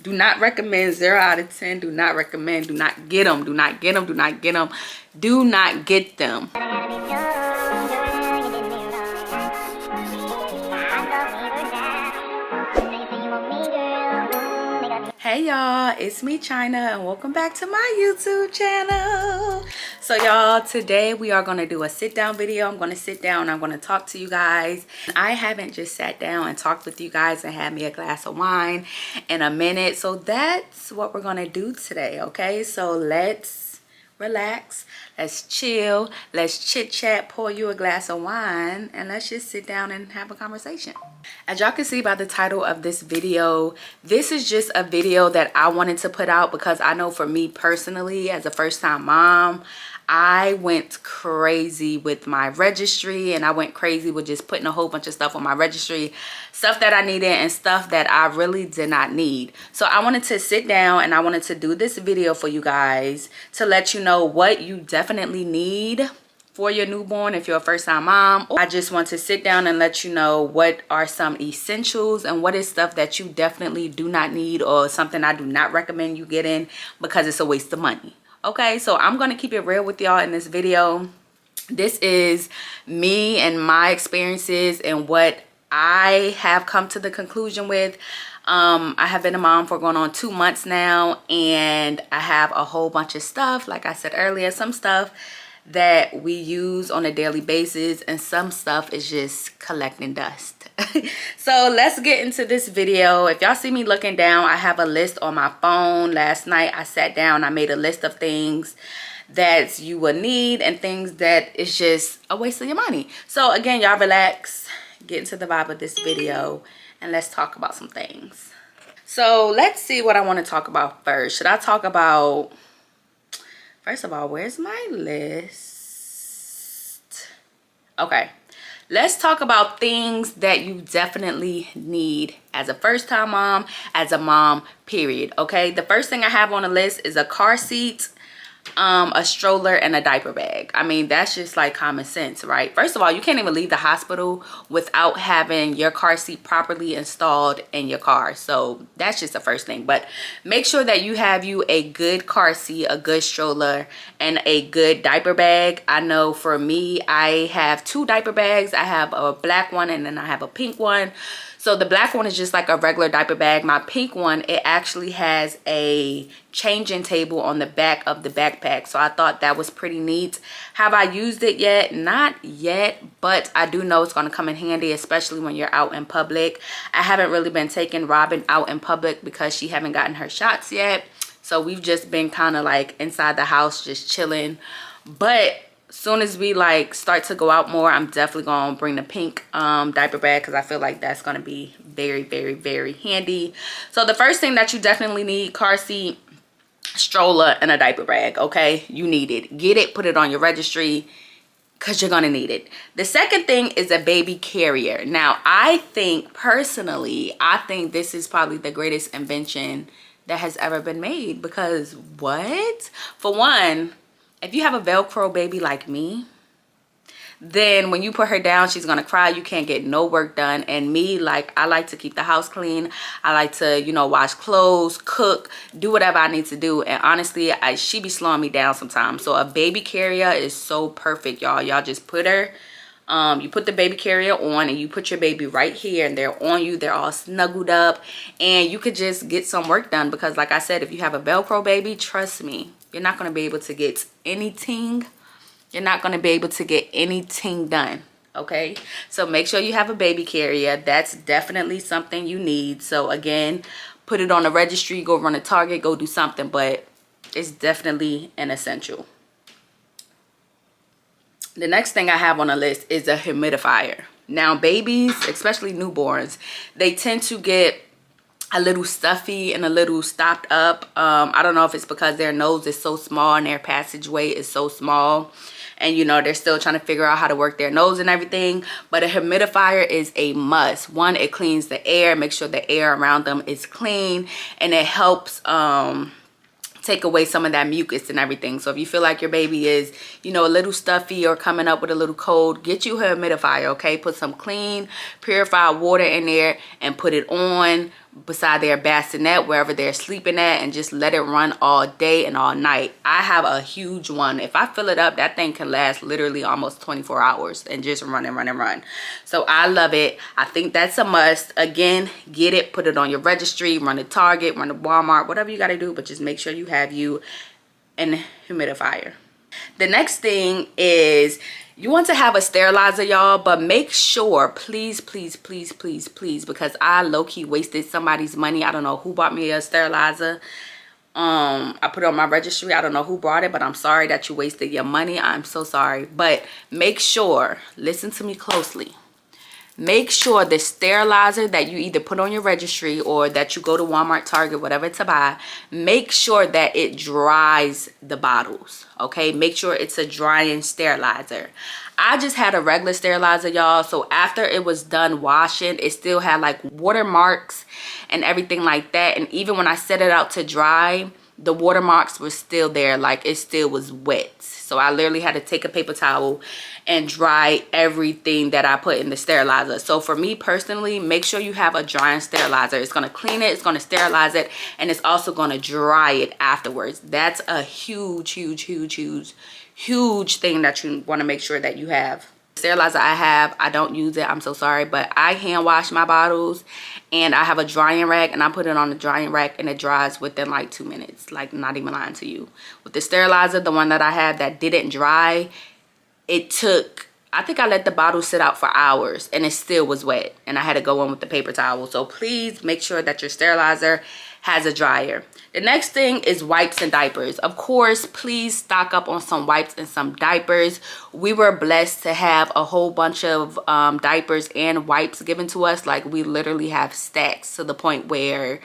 Do not recommend. 0 out of 10. Do not recommend. Do not get them. Do not get them. Do not get them. Do not get them. Hey y'all, it's me China and welcome back to my YouTube channel. So y'all, today we are going to do a sit down video. I'm going to sit down and I'm going to talk to you guys. I haven't just sat down and talked with you guys and had me a glass of wine in a minute. So that's what we're going to do today, okay? So let's relax, let's chill, let's chit chat, pour you a glass of wine, and let's just sit down and have a conversation. As y'all can see by the title of this video, this is just a video that I wanted to put out because I know for me personally, as a first-time mom, I went crazy with my registry, and I went crazy with just putting a whole bunch of stuff on my registry, stuff that I needed and stuff that I really did not need. So I wanted to sit down and I wanted to do this video for you guys to let you know what you definitely need for your newborn if you're a first-time mom. I just want to sit down and let you know what are some essentials and what is stuff that you definitely do not need, or something I do not recommend you getting because it's a waste of money. Okay, so I'm gonna keep it real with y'all in this video. This is me and my experiences and what I have come to the conclusion with. I have been a mom for going on 2 months now, and I have a whole bunch of stuff, like I said earlier, some stuff that we use on a daily basis and some stuff is just collecting dust. So let's get into this video. If y'all see me looking down, I have a list on my phone. Last night I sat down, I made a list of things that you will need and things that is just a waste of your money. So again, y'all relax, get into the vibe of this video, and let's talk about some things. So let's see what I want to talk about first. Should I talk about, first of all, where's my list? Okay, let's talk about things that you definitely need as a first-time mom, as a mom, period. Okay, the first thing I have on the list is a car seat, a stroller, and a diaper bag. I mean, that's just like common sense, right? First of all, you can't even leave the hospital without having your car seat properly installed in your car. So that's just the first thing. But make sure that you have you a good car seat, a good stroller, and a good diaper bag. I know for me, I have 2 diaper bags. I have a black one and then I have a pink one. So the black one is just like a regular diaper bag. My pink one, it actually has a changing table on the back of the backpack. So I thought that was pretty neat. Have I used it yet? Not yet, but I do know it's going to come in handy, especially when you're out in public. I haven't really been taking Robin out in public because she haven't gotten her shots yet. So we've just been kind of like inside the house, just chilling. But soon as we like start to go out more, I'm definitely gonna bring the pink diaper bag because I feel like that's gonna be very, very, very handy. So the first thing that you definitely need: car seat, stroller, and a diaper bag. Okay, you need it. Get it, put it on your registry because you're gonna need it. The second thing is a baby carrier. Now I think personally, I think this is probably the greatest invention that has ever been made, because what? For one, if you have a Velcro baby like me, then when you put her down, she's gonna cry. You can't get no work done. And me, like, I like to keep the house clean. I like to, you know, wash clothes, cook, do whatever I need to do. And honestly, she be slowing me down sometimes. So a baby carrier is so perfect, y'all. Y'all just put her, you put the baby carrier on and you put your baby right here, and they're on you. They're all snuggled up, and you could just get some work done. Because like I said, if you have a Velcro baby, trust me, you're not going to be able to get anything. You're not going to be able to get anything done. Okay, so make sure you have a baby carrier. That's definitely something you need. So again, put it on the registry, go run a Target, go do something, but it's definitely an essential. The next thing I have on the list is a humidifier. Now babies, especially newborns, they tend to get a little stuffy and a little stopped up. I don't know if it's because their nose is so small and their passageway is so small, and you know, they're still trying to figure out how to work their nose and everything. But a humidifier is a must. One, it cleans the air, make sure the air around them is clean, and it helps take away some of that mucus and everything. So if you feel like your baby is, you know, a little stuffy or coming up with a little cold, get you a humidifier, okay? Put some clean, purified water in there and put it on. beside their bassinet, wherever they're sleeping at, and just let it run all day and all night. I have a huge one. If I fill it up, that thing can last literally almost 24 hours and just run and run and run. So I love it. I think that's a must. Again, get it, put it on your registry, run to Target, run to Walmart, whatever you got to do, but just make sure you have you an humidifier. The next thing is you want to have a sterilizer, y'all, but make sure, please, please, please, please, please, because I low-key wasted somebody's money. I don't know who bought me a sterilizer. I put it on my registry. I don't know who brought it, but I'm sorry that you wasted your money. I'm so sorry. But make sure, listen to me closely. Make sure the sterilizer that you either put on your registry or that you go to Walmart, Target, whatever to buy, make sure that it dries the bottles, okay? Make sure it's a drying sterilizer. I just had a regular sterilizer, y'all, so after it was done washing, it still had like watermarks and everything like that. And even when I set it out to dry, the watermarks were still there, like it still was wet. So I literally had to take a paper towel and dry everything that I put in the sterilizer. So for me personally, make sure you have a drying sterilizer. It's going to clean it, it's going to sterilize it, and it's also going to dry it afterwards. That's a huge, huge, huge, huge, huge thing that you want to make sure that you have. Sterilizer I have, I don't use it, I'm so sorry, but I hand wash my bottles, and I have a drying rack, and I put it on the drying rack, and it dries within like 2 minutes. Like, not even lying to you. With the sterilizer, the one that I have that didn't dry, it took, I think I let the bottle sit out for hours and it still was wet, and I had to go in with the paper towel. So please make sure that your sterilizer has a dryer. The next thing is wipes and diapers. Of course, please stock up on some wipes and some diapers. We were blessed to have a whole bunch of diapers and wipes given to us. Like, we literally have stacks to the point where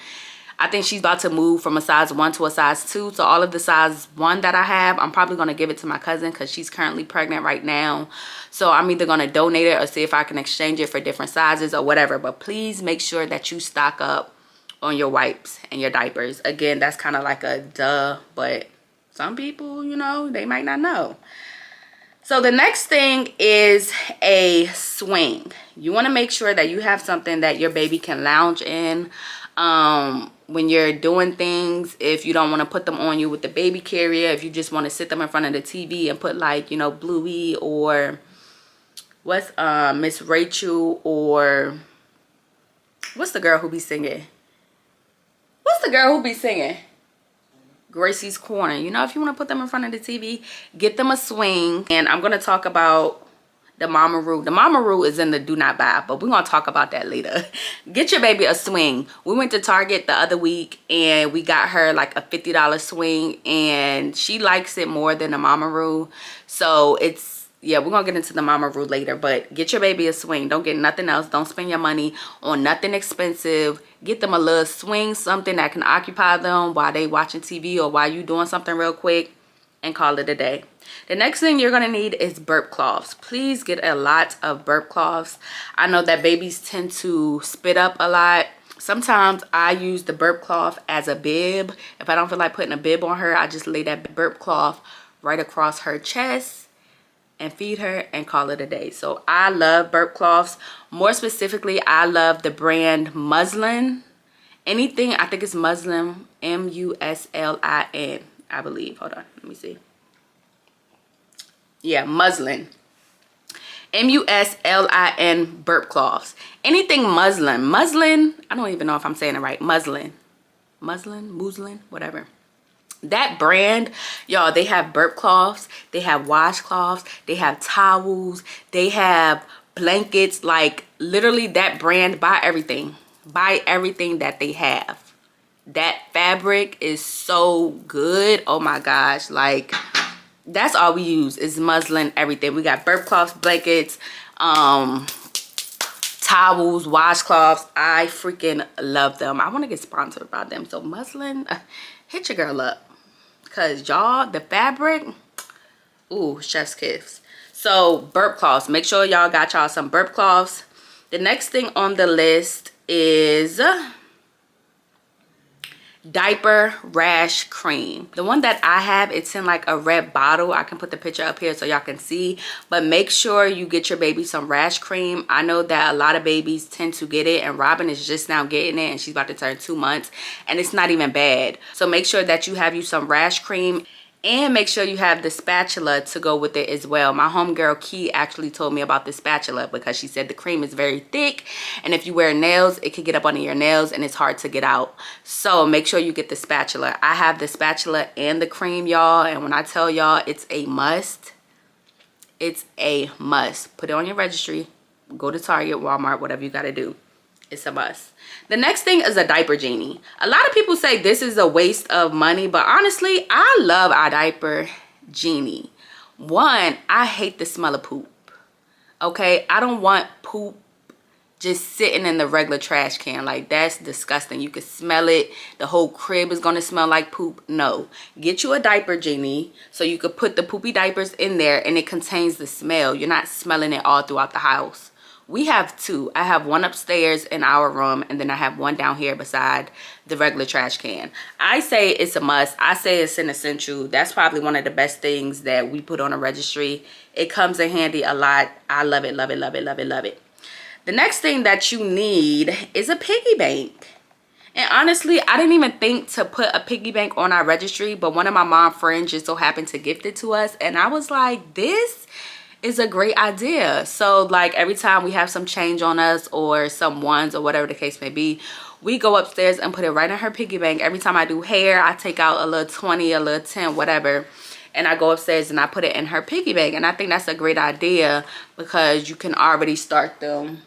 I think she's about to move from a size 1 to a size 2. So all of the size 1 that I have, I'm probably going to give it to my cousin because she's currently pregnant right now. So I'm either going to donate it or see if I can exchange it for different sizes or whatever. But please make sure that you stock up on your wipes and your diapers. Again, that's kind of like a duh, but some people, you know, they might not know. So the next thing is a swing. You want to make sure that you have something that your baby can lounge in when you're doing things. If you don't want to put them on you with the baby carrier, if you just want to sit them in front of the TV and put, like, you know, Bluey or what's Miss Rachel, or what's the girl who be singing? What's the girl who be singing? Gracie's Corner. You know, if you want to put them in front of the TV, get them a swing. And I'm going to talk about the Mama Roo. The Mama Roo is in the do not buy, but we're going to talk about that later. Get your baby a swing. We went to Target the other week and we got her like a $50 swing, and she likes it more than the Mama Roo. So it's, yeah, we're gonna get into the Mama Roo later, but get your baby a swing. Don't get nothing else. Don't spend your money on nothing expensive. Get them a little swing, something that can occupy them while they watching TV or while you doing something real quick, and call it a day. The next thing you're gonna need is burp cloths. Please get a lot of burp cloths. I know that babies tend to spit up a lot. Sometimes I use the burp cloth as a bib. If I don't feel like putting a bib on her, I just lay that burp cloth right across her chest and feed her and call it a day. So I love burp cloths. More specifically, I love the brand Muslin. Anything, I think it's Muslin, M-U-S-L-I-N, I believe. Hold on, let me see. Yeah, Muslin. M-U-S-L-I-N burp cloths. Anything muslin. Muslin, I don't even know if I'm saying it right. Muslin, whatever. That brand, y'all, they have burp cloths, they have washcloths, they have towels, they have blankets. Like, literally, that brand, buy everything. Buy everything that they have. That fabric is so good. Oh my gosh. Like, that's all we use is muslin, everything. We got burp cloths, blankets, towels, washcloths. I freaking love them. I want to get sponsored by them. So muslin, hit your girl up. Because, y'all, the fabric, ooh, chef's kiss. So burp cloths, make sure y'all got y'all some burp cloths. The next thing on the list is diaper rash cream. The one that I have, it's in like a red bottle. I can put the picture up here so y'all can see, but make sure you get your baby some rash cream. I know that a lot of babies tend to get it, and Robin is just now getting it, and she's about to turn 2 months, and it's not even bad. So make sure that you have you some rash cream, and make sure you have the spatula to go with it as well. My homegirl Key actually told me about the spatula because she said the cream is very thick, and if you wear nails, it could get up under your nails and it's hard to get out. So make sure you get the spatula. I have the spatula and the cream, y'all, and when I tell y'all, it's a must. It's a must. Put it on your registry. Go to Target, Walmart, whatever you got to do. It's a must. The next thing is a diaper genie. A lot of people say this is a waste of money, but honestly, I love our diaper genie. One, I hate the smell of poop. Okay, I don't want poop just sitting in the regular trash can. Like, that's disgusting. You can smell it. The whole crib is gonna smell like poop. No, get you a diaper genie so you could put the poopy diapers in there and it contains the smell. You're not smelling it all throughout the house. We have two. I have one upstairs in our room, and then I have one down here beside the regular trash can. I say it's a must. I say it's an essential. That's probably one of the best things that we put on a registry. It comes in handy a lot. I love it, love it, love it, love it, love it. The next thing that you need is a piggy bank. And honestly, I didn't even think to put a piggy bank on our registry, but one of my mom friends just so happened to gift it to us, and I was like, this is a great idea. So like every time we have some change on us or some ones or whatever the case may be, we go upstairs and put it right in her piggy bank. Every time I do hair, I take out a little 20, a little 10, whatever, and I go upstairs and I put it in her piggy bank. And I think that's a great idea because you can already start them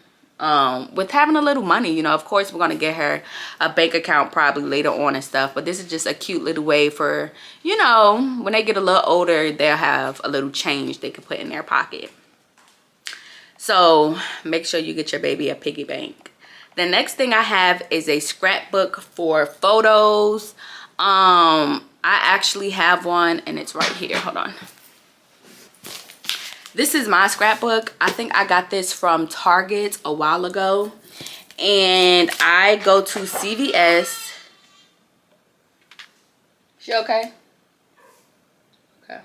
with having a little money. You know, of course we're gonna get her a bank account probably later on and stuff, but this is just a cute little way for, you know, when they get a little older, they'll have a little change they can put in their pocket. So make sure you get your baby a piggy bank. The next thing I have is a scrapbook for photos. I actually have one, and it's right here. Hold on. This is my scrapbook. I think I got this from Target a while ago. And I go to CVS. She okay? Okay.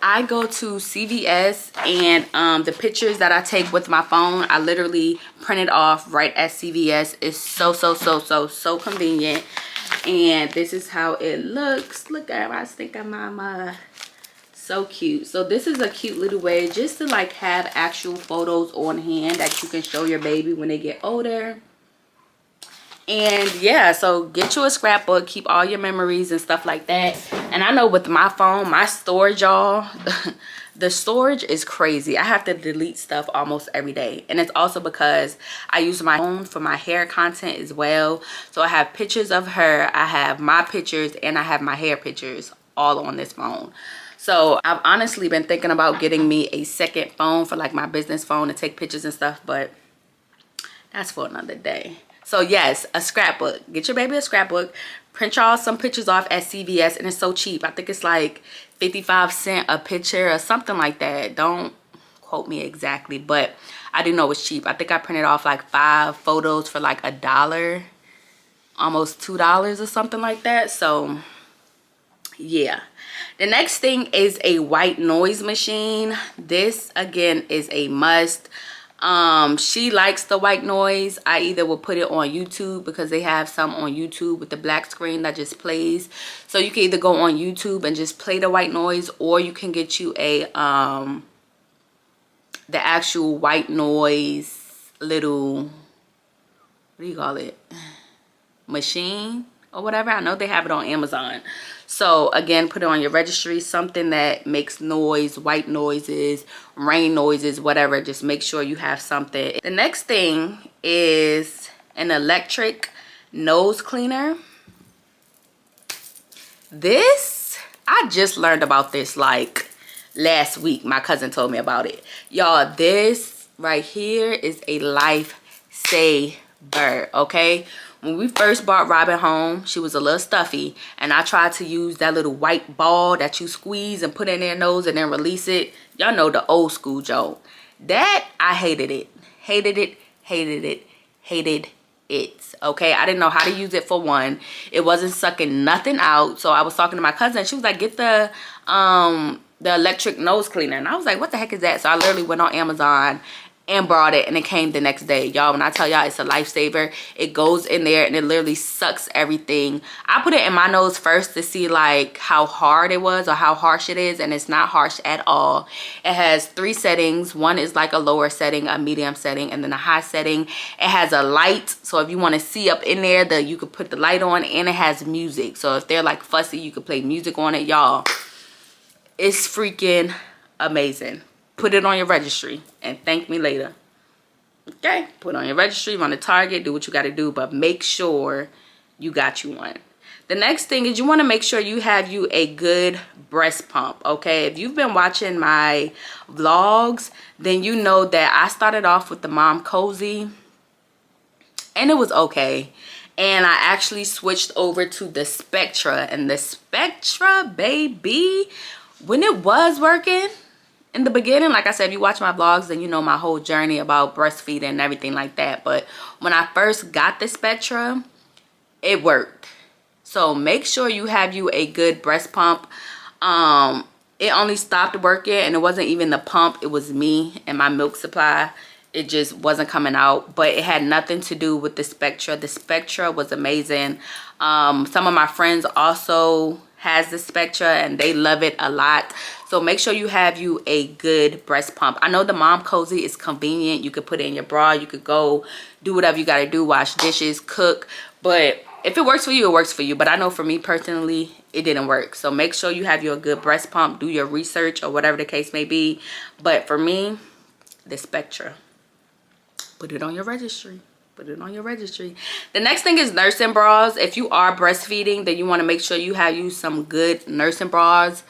I go to CVS, and the pictures that I take with my phone, I literally print it off right at CVS. It's so convenient. And this is how it looks. Look at my stinker mama. So cute. So this is a cute little way just to like have actual photos on hand that you can show your baby when they get older. And yeah, so get you a scrapbook, keep all your memories and stuff like that. And I know with my phone, my storage, y'all, the storage is crazy. I have to delete stuff almost every day, and it's also because I use my phone for my hair content as well. So I have pictures of her, I have my pictures, and I have my hair pictures all on this phone. So I've honestly been thinking about getting me a second phone for like my business phone to take pictures and stuff, but that's for another day. So yes, a scrapbook. Get your baby a scrapbook. Print y'all some pictures off at CVS, and it's so cheap. I think it's like 55 cents a picture or something like that. Don't quote me exactly, but I do know it's cheap. I think I printed off like 5 photos for like $1, almost $2 or something like that. So yeah. The next thing is a white noise machine. This again is a must. She likes the white noise. I either will put it on YouTube because they have some on YouTube with the black screen that just plays. So you can either go on YouTube and just play the white noise, or you can get you a the actual white noise little, what do you call it, machine or whatever. I know they have it on Amazon. So again, put it on your registry, something that makes noise, white noises, rain noises, whatever. Just make sure you have something. The next thing is an electric nose cleaner. This, I just learned about this like last week. My cousin told me about it. Y'all, this right here is a lifesaver, okay? When we first brought Robin home, she was a little stuffy, and I tried to use that little white ball that you squeeze and put in their nose and then release it. Y'all know the old school joke. That, I hated it. Hated it, hated it, hated it. Okay, I didn't know how to use it for one. It wasn't sucking nothing out. So I was talking to my cousin. She was like, get the electric nose cleaner. And I was like, what the heck is that? So I literally went on Amazon and brought it, and it came the next day. Y'all, when I tell y'all it's a lifesaver, it goes in there and it literally sucks everything. I put it in my nose first to see like how hard it was or how harsh it is, and it's not harsh at all. It has 3 settings. One is like a lower setting, a medium setting, and then a high setting. It has a light, so if you want to see up in there, you could put the light on, and it has music. So if they're like fussy, you could play music on it. Y'all, it's freaking amazing. Put it on your registry and thank me later. Okay, put it on your registry, run to Target, do what you got to do, but make sure you got you one. The next thing is you want to make sure you have you a good breast pump. Okay, if you've been watching my vlogs, then you know that I started off with the Mom Cozy and it was okay. And I actually switched over to the Spectra, and the Spectra, baby, when it was working in the beginning, like I said, if you watch my vlogs, then you know my whole journey about breastfeeding and everything like that. But when I first got the Spectra, it worked. So make sure you have you a good breast pump. It only stopped working, and it wasn't even the pump. It was me and my milk supply. It just wasn't coming out, but it had nothing to do with the Spectra. The Spectra was amazing. Some of my friends also has the Spectra and they love it a lot. So make sure you have you a good breast pump. I know the Mom Cozy is convenient. You could put it in your bra. You could go do whatever you got to do, wash dishes, cook. But if it works for you, it works for you. But I know for me personally, it didn't work. So make sure you have you a good breast pump. Do your research or whatever the case may be. But for me, the Spectra. Put it on your registry. Put it on your registry. The next thing is nursing bras. If you are breastfeeding, then you want to make sure you have you some good nursing bras.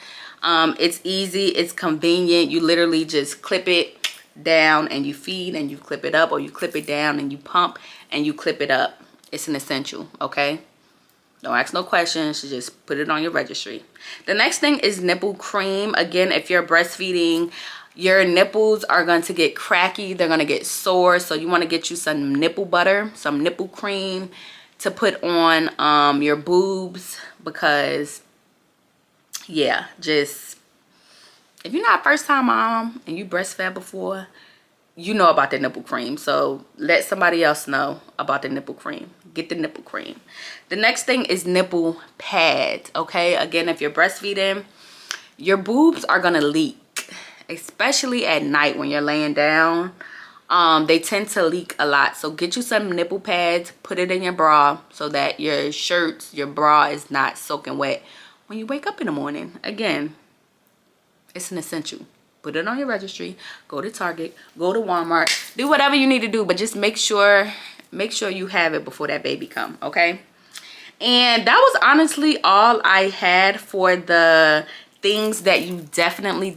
It's easy, it's convenient. You literally just clip it down and you feed and you clip it up, or you clip it down and you pump and you clip it up. It's an essential, okay? Don't ask no questions. You just put it on your registry. The next thing is nipple cream. Again, if you're breastfeeding, your nipples are going to get cracky. They're going to get sore. So you want to get you some nipple butter, some nipple cream to put on your boobs, because yeah, just if you're not a first time mom and you breastfed before, you know about the nipple cream. So let somebody else know about the nipple cream. Get the nipple cream. The next thing is nipple pads. Okay, again, if you're breastfeeding, your boobs are going to leak, especially at night when you're laying down. They tend to leak a lot. So get you some nipple pads, put it in your bra so that your shirts, your bra is not soaking wet when you wake up in the morning. Again, it's an essential. Put it on your registry. Go to Target, go to Walmart, do whatever you need to do, but just make sure you have it before that baby come, okay? And that was honestly all I had for the things that you definitely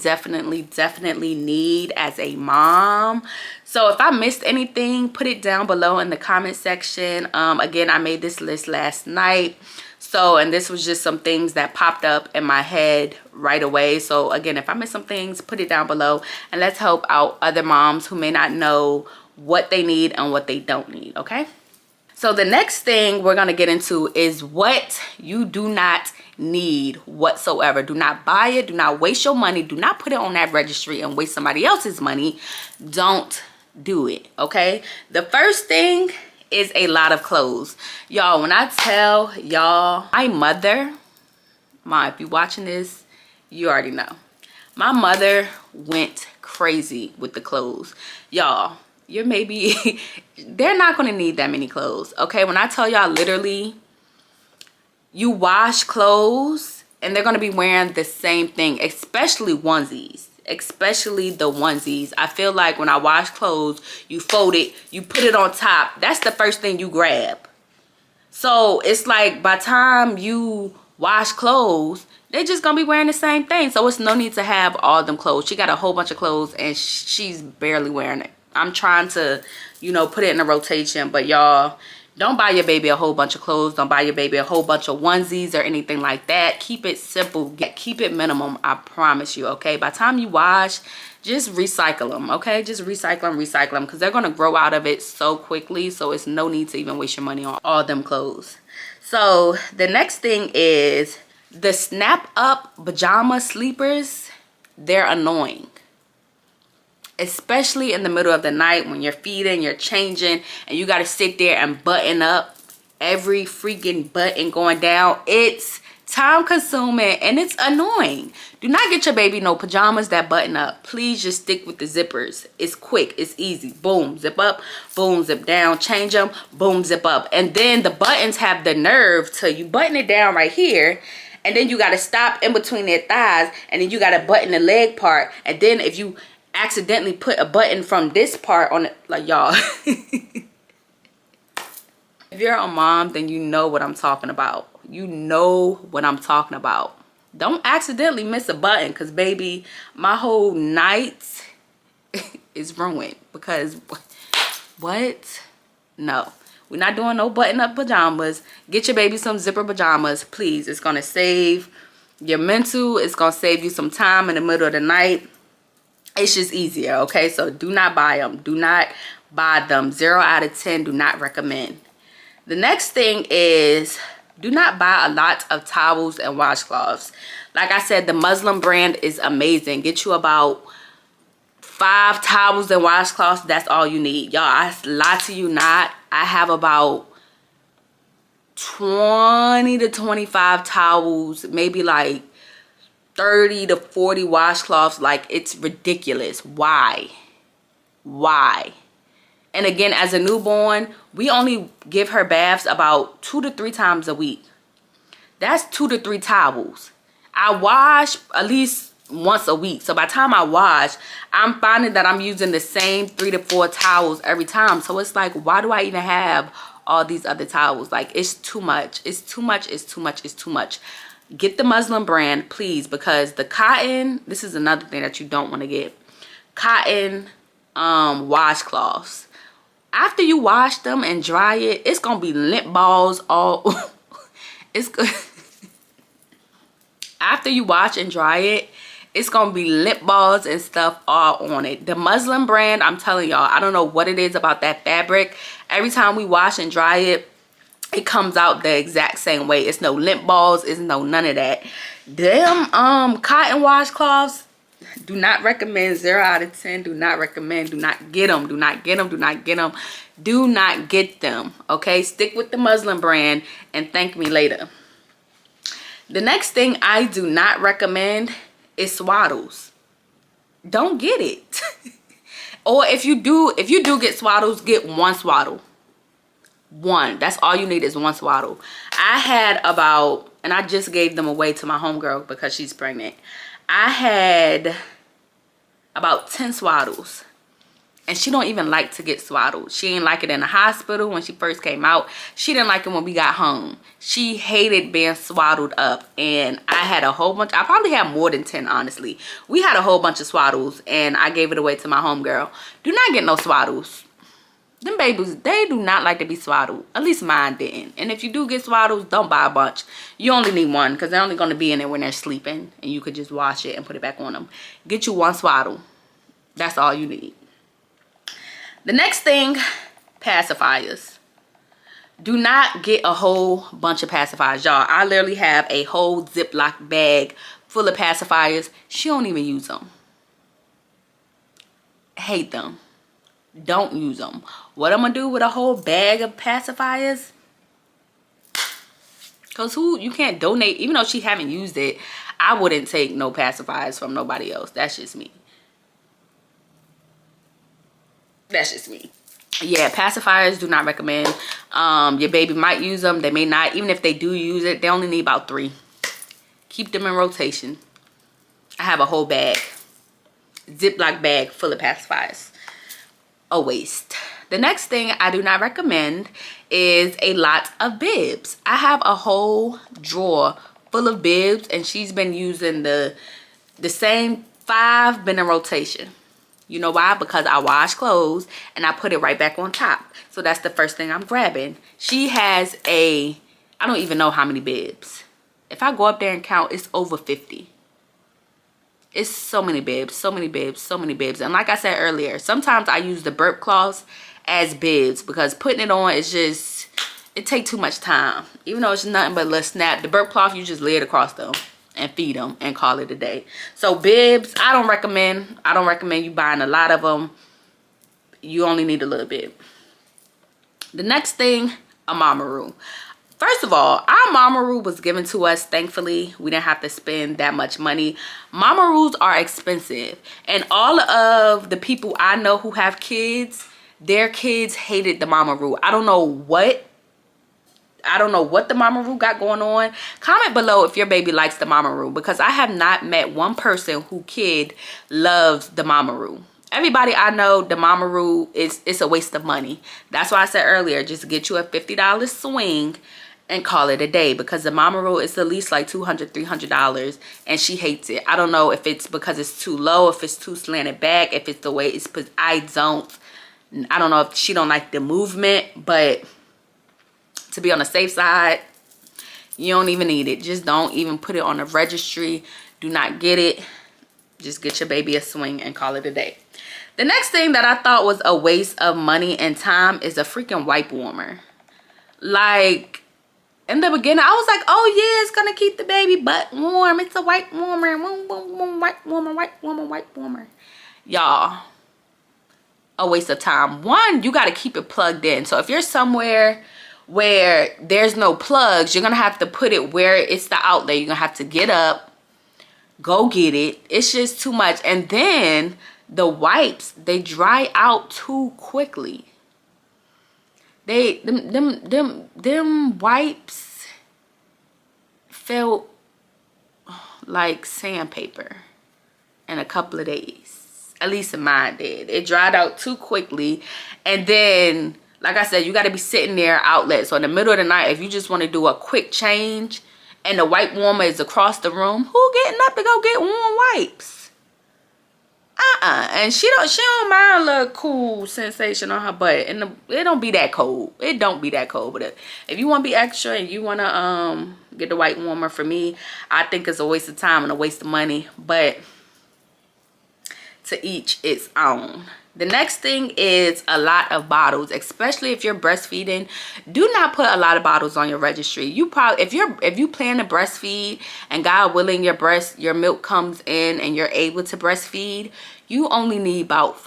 need as a mom. So if I missed anything, put it down below in the comment section. Again, I made this list last night. So, and this was just some things that popped up in my head right away. So again, if I missed some things, put it down below, and let's help out other moms who may not know what they need and what they don't need, okay? So the next thing we're gonna get into is what you do not need whatsoever. Do not buy it. Do not waste your money. Do not put it on that registry and waste somebody else's money. Don't do it, okay? The first thing is a lot of clothes. Y'all, when I tell y'all, my mother, if you're watching this, you already know. My mother went crazy with the clothes. Y'all, you're maybe, they're not gonna need that many clothes, okay? When I tell y'all, literally, you wash clothes and they're gonna be wearing the same thing, especially onesies. Especially the onesies. I feel like when I wash clothes, you fold it, you put it on top. That's the first thing you grab. So it's like by the time you wash clothes, they're just gonna be wearing the same thing. So it's no need to have all them clothes. She got a whole bunch of clothes and she's barely wearing it. I'm trying to, you know, put it in a rotation, but y'all, Don't buy your baby a whole bunch of clothes. Don't buy your baby a whole bunch of onesies or anything like that. Keep it simple. Keep it minimum. I promise you, okay? By the time you wash, just recycle them, okay? Just recycle them because they're going to grow out of it so quickly. So it's no need to even waste your money on all them clothes. So the next thing is the snap up pajama sleepers. They're annoying. Especially in the middle of the night when you're feeding, you're changing, and you got to sit there and button up every freaking button going down. It's time consuming and it's annoying. Do not get your baby no pajamas that button up. Please just stick with the zippers. It's quick, it's easy. Boom, zip up, boom, zip down, change them, boom, zip up. And then the buttons have the nerve to, you button it down right here, and then you got to stop in between their thighs, and then you got to button the leg part. And then if you accidentally put a button from this part on it, like, y'all. If you're a mom, then you know what I'm talking about. You know what I'm talking about. Don't accidentally miss a button, because baby, my whole night is ruined. Because what? No, we're not doing no button up pajamas. Get your baby some zipper pajamas, please. It's gonna save your mental. It's gonna save you some time in the middle of the night. It's just easier, okay? So do not buy them. Do not buy them. 0 out of 10, do not recommend. The next thing is, do not buy a lot of towels and washcloths. Like I said, the Muslim brand is amazing. Get you about 5 towels and washcloths. That's all you need. Y'all, I lie to you not. I have about 20 to 25 towels, maybe like 30 to 40 washcloths. Like, it's ridiculous. Why? And again, as a newborn, we only give her baths about 2 to 3 times a week. That's 2 to 3 towels. I wash at least once a week. So by the time I wash, I'm finding that I'm using the same 3 to 4 towels every time. So it's like, why do I even have all these other towels? Like, it's too much. It's too much. It's too much. It's too much. Get the Muslim brand, please, because the cotton, this is another thing that you don't want to get. Cotton washcloths. After you wash them and dry it, it's going to be lint balls all. It's good. After you wash and dry it, it's going to be lint balls and stuff all on it. The Muslim brand, I'm telling y'all, I don't know what it is about that fabric. Every time we wash and dry it, it comes out the exact same way. It's no lint balls. It's no none of that. Them cotton washcloths, do not recommend. 0 out of 10. Do not recommend. Do not get them. Do not get them. Do not get them. Do not get them. Okay? Stick with the Muslim brand and thank me later. The next thing I do not recommend is swaddles. Don't get it. Or if you do get swaddles, get one swaddle. One. That's all you need is one swaddle. I had about, and I just gave them away to my homegirl because she's pregnant. I had about 10 swaddles. And she don't even like to get swaddled. She didn't like it in the hospital when she first came out. She didn't like it when we got home. She hated being swaddled up. And I had a whole bunch. I probably had more than 10, honestly. We had a whole bunch of swaddles. And I gave it away to my homegirl. Do not get no swaddles. Them babies, they do not like to be swaddled. At least mine didn't. And if you do get swaddles, don't buy a bunch. You only need one because they're only going to be in there when they're sleeping. And you could just wash it and put it back on them. Get you one swaddle. That's all you need. The next thing, pacifiers. Do not get a whole bunch of pacifiers. Y'all, I literally have a whole Ziploc bag full of pacifiers. She don't even use them. Hate them. Don't use them. What I'm gonna do with a whole bag of pacifiers? Because you can't donate. Even though she haven't used it, I wouldn't take no pacifiers from nobody else. That's just me. That's just me. Yeah, pacifiers, do not recommend. Your baby might use them. They may not. Even if they do use it, they only need about 3. Keep them in rotation. I have a whole bag. Ziploc bag full of pacifiers. A waste. The next thing I do not recommend is a lot of bibs. I have a whole drawer full of bibs, and she's been using the same 5, been in rotation. You know why? Because I wash clothes and I put it right back on top. So that's the first thing I'm grabbing. She has I don't even know how many bibs. If I go up there and count, it's over 50. It's so many bibs, so many bibs, so many bibs. And like I said earlier, sometimes I use the burp cloths as bibs because putting it on is just, it takes too much time. Even though it's nothing but a little snap, the burp cloth, you just lay it across them and feed them and call it a day. So bibs, I don't recommend you buying a lot of them. You only need a little bit. The next thing, a mama-roo. First of all, our mama-roo was given to us, thankfully. We didn't have to spend that much money. Mama-roos are expensive. And all of the people I know who have kids, their kids hated the mama-roo. I don't know what the mama-roo got going on. Comment below if your baby likes the mama-roo, because I have not met one person who kid loves the mama-roo. Everybody I know, the mama-roo it's a waste of money. That's why I said earlier, just get you a $50 swing and call it a day, because the mama-roo is at least like $200, $300, and she hates it. I don't know if it's because it's too low, if it's too slanted back, if it's the way it's put. I don't know if she don't like the movement, but to be on the safe side, you don't even need it. Just don't even put it on the registry. Do not get it. Just get your baby a swing and call it a day. The next thing that I thought was a waste of money and time is a freaking wipe warmer. Like, in the beginning, I was like, oh yeah, it's gonna keep the baby butt warm. It's a wipe warmer. Wipe warmer, wipe warmer, wipe warmer. Y'all, a waste of time. One, you gotta keep it plugged in. So if you're somewhere where there's no plugs, you're gonna have to put it where it's the outlet. You're gonna have to get up, go get it. It's just too much. And then the wipes, they dry out too quickly. Them wipes felt like sandpaper in a couple of days. At least mine did. It dried out too quickly. And then, like I said, you got to be sitting there outlet. So in the middle of the night, if you just want to do a quick change and the wipe warmer is across the room, who getting up to go get warm wipes? And she don't mind a little cool sensation on her butt, and it don't be that cold. It don't be that cold. But if you want to be extra and you want to get the wipe warmer, for me, I think it's a waste of time and a waste of money. But to each its own. The next thing is a lot of bottles, especially if you're breastfeeding. Do not put a lot of bottles on your registry. You probably, if you plan to breastfeed and God willing your milk comes in and you're able to breastfeed, you only need about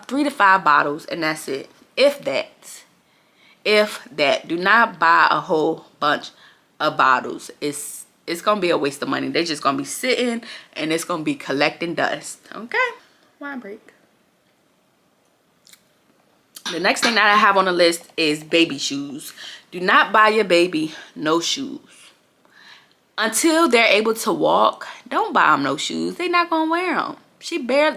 3 to 5 bottles, and that's it. If that. Do not buy a whole bunch of bottles. It's gonna be a waste of money. They're just gonna be sitting and it's gonna be collecting dust. Okay, wine break. The next thing that I have on the list is baby shoes. Do not buy your baby no shoes. Until they're able to walk, don't buy them no shoes. They're not going to wear them.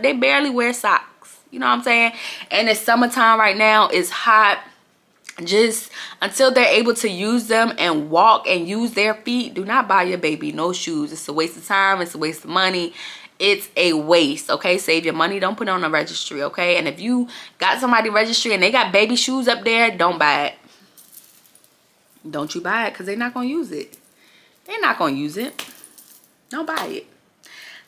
They barely wear socks. You know what I'm saying? And it's summertime right now. It's hot. Just until they're able to use them and walk and use their feet, do not buy your baby no shoes. It's a waste of time. It's a waste of money. It's a waste. Okay, save your money. Don't put it on a registry. Okay, and if you got somebody registry and they got baby shoes up there, don't buy it. Don't you buy it, because they're not gonna use it. They're not gonna use it. Don't buy it.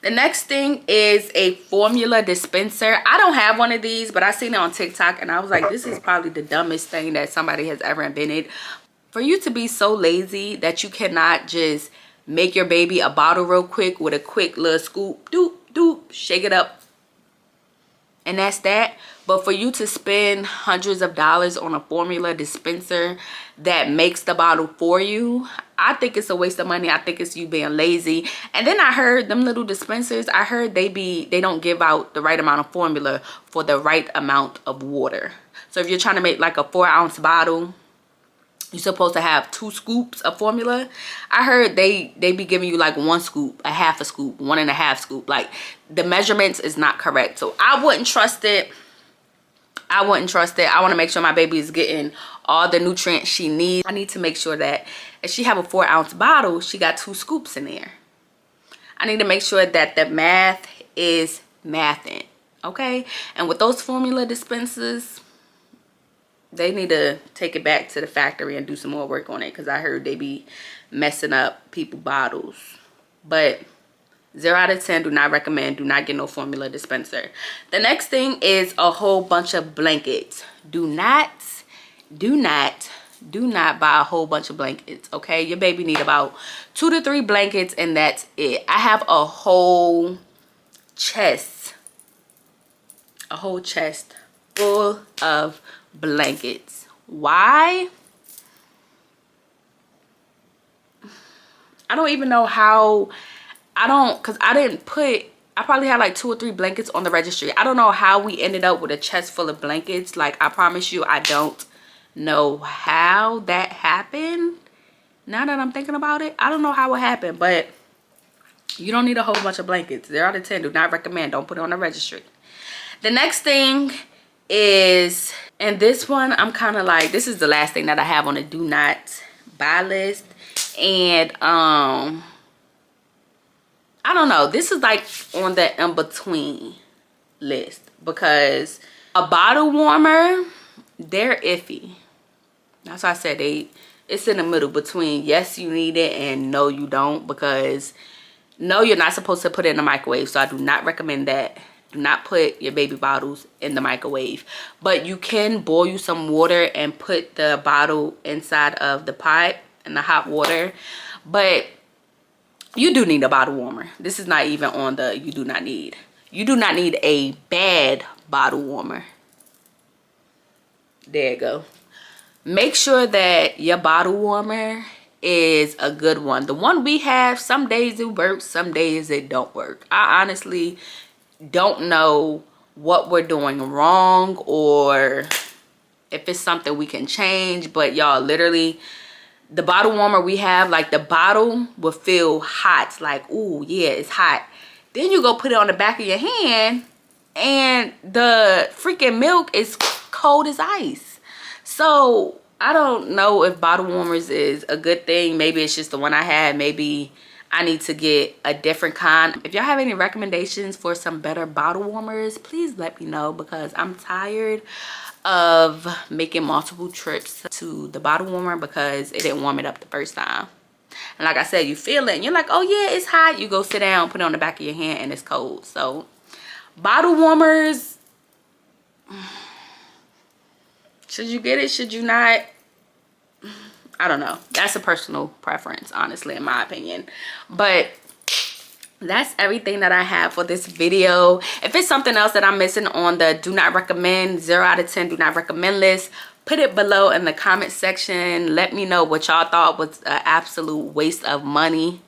The next thing is a formula dispenser. I don't have one of these, but I seen it on TikTok and I was like, this is probably the dumbest thing that somebody has ever invented. For you to be so lazy that you cannot just make your baby a bottle real quick with a quick little scoop, doop, doop, shake it up, and that's that. But for you to spend hundreds of dollars on a formula dispenser that makes the bottle for you, I think it's a waste of money. I think it's you being lazy. And then I heard them little dispensers, I heard they don't give out the right amount of formula for the right amount of water. So if you're trying to make like a 4-ounce bottle, you're supposed to have 2 scoops of formula. I heard they be giving you like 1 scoop, a half a scoop, 1.5 scoop. Like, the measurements is not correct. So I wouldn't trust it. I wouldn't trust it. I want to make sure my baby is getting all the nutrients she needs. I need to make sure that if she have a 4-ounce bottle, she got 2 scoops in there. I need to make sure that the math is mathing. okay? And with those formula dispensers, they need to take it back to the factory and do some more work on it, because I heard they be messing up people bottles. But 0 out of 10, do not recommend. Do not get no formula dispenser. The next thing is a whole bunch of blankets. Do not buy a whole bunch of blankets, okay? Your baby need about 2 to 3 blankets, and that's it. I have a whole chest full of blankets. Why? I don't even know how. Because I probably had like 2 or 3 blankets on the registry. I don't know how we ended up with a chest full of blankets. Like, I promise you, I don't know how that happened. Now that I'm thinking about it, I don't know how it happened, but you don't need a whole bunch of blankets. 0 out of 10, do not recommend. Don't put it on the registry. The next thing is, and this one, I'm kind of like, this is the last thing that I have on the do not buy list. And I don't know, this is like on the in-between list, because a bottle warmer, they're iffy. That's why I said it's in the middle between yes you need it and no you don't, because no, you're not supposed to put it in the microwave, so I do not recommend that. Do not put your baby bottles in the microwave. But you can boil you some water and put the bottle inside of the pot in the hot water. But you do need a bottle warmer. This is not even on the you do not need. You do not need a bad bottle warmer. There you go. Make sure that your bottle warmer is a good one. The one we have, some days it works, some days it don't work. I honestly don't know what we're doing wrong, or if it's something we can change. But y'all, literally, the bottle warmer we have, like, the bottle will feel hot, like, ooh yeah, it's hot. Then you go put it on the back of your hand and the freaking milk is cold as ice. So I don't know if bottle warmers is a good thing. Maybe it's just the one I had. Maybe I need to get a different kind. If y'all have any recommendations for some better bottle warmers, please let me know, because I'm tired of making multiple trips to the bottle warmer because it didn't warm it up the first time. And like I said, you feel it and you're like, oh yeah, it's hot. You go sit down, put it on the back of your hand, and it's cold. So bottle warmers, should you get it, should you not? I don't know. That's a personal preference, honestly, in my opinion. But that's everything that I have for this video. If it's something else that I'm missing on the do not recommend, 0 out of 10 do not recommend list, put it below in the comment section. Let me know what y'all thought was an absolute waste of money,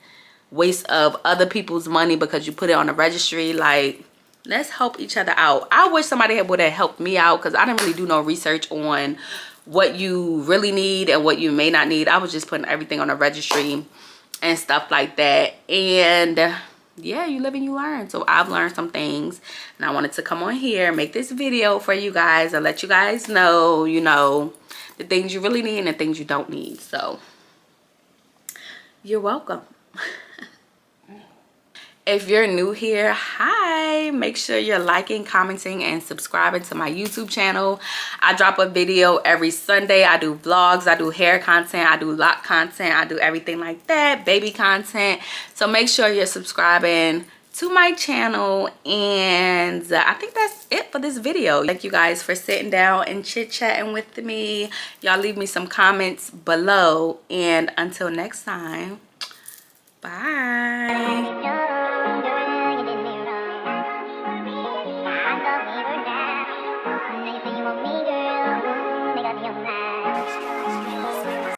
waste of other people's money because you put it on the registry. Like, let's help each other out. I wish somebody would have helped me out, because I didn't really do no research on what you really need and what you may not need. I was just putting everything on the registry and stuff like that. And yeah, you live and you learn. So I've learned some things, and I wanted to come on here and make this video for you guys and let you guys know, you know, the things you really need and the things you don't need. So you're welcome. If you're new here, hi, make sure you're liking, commenting, and subscribing to my YouTube channel. I drop a video every Sunday. I do vlogs, I do hair content, I do lock content, I do everything like that, baby content. So make sure you're subscribing to my channel. And I think that's it for this video. Thank you guys for sitting down and chit-chatting with me. Y'all leave me some comments below. And until next time, bye.